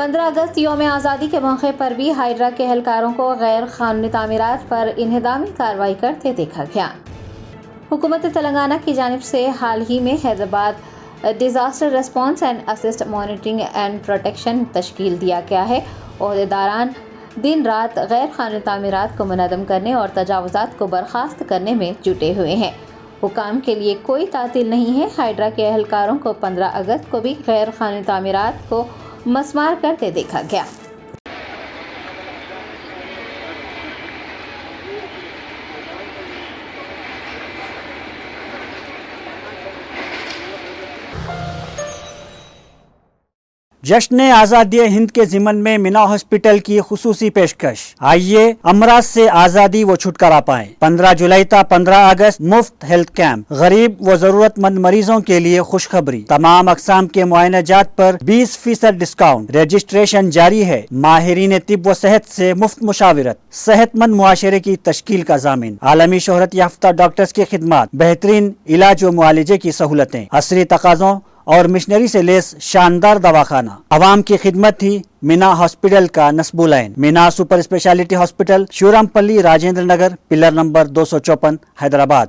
15 اگست یوم آزادی کے موقع پر بھی ہائیڈرا کے اہلکاروں کو غیر قانونی تعمیرات پر انہدامی کارروائی کرتے دیکھا گیا۔ حکومت تلنگانہ کی جانب سے حال ہی میں Hyderabad disaster response and assist monitoring and protection تشکیل دیا گیا ہے۔ عہدیداران دن رات غیر قانونی تعمیرات کو منہدم کرنے اور تجاوزات کو برخاست کرنے میں جٹے ہوئے ہیں۔ حکام کے لیے کوئی تعطیل نہیں ہے۔ ہائیڈرا کے اہلکاروں کو 15 اگست کو بھی غیر قانونی تعمیرات کو مسمار کرتے دیکھا گیا۔ جشن آزادی ہند کے ضمن میں مینا ہاسپٹل کی خصوصی پیشکش، آئیے امراض سے آزادی و چھٹکارا پائیں۔ 15 جولائی تا 15 اگست مفت ہیلتھ کیمپ، غریب و ضرورت مند مریضوں کے لیے خوشخبری، تمام اقسام کے معائنہ جات پر 20% ڈسکاؤنٹ، رجسٹریشن جاری ہے۔ ماہرین طب و صحت سے مفت مشاورت، صحت مند معاشرے کی تشکیل کا ضامن، عالمی شہرت یافتہ ڈاکٹرز کی خدمات، بہترین علاج و معالجے کی سہولتیں، عصری تقاضوں اور مشنری سے لیس شاندار دواخانہ، عوام کی خدمت ہی مینا ہاسپٹل کا نصب العین۔ مینا سپر اسپیشلٹی ہاسپٹل، شیورام پلی، راجندر نگر، پلر نمبر 254، حیدرآباد۔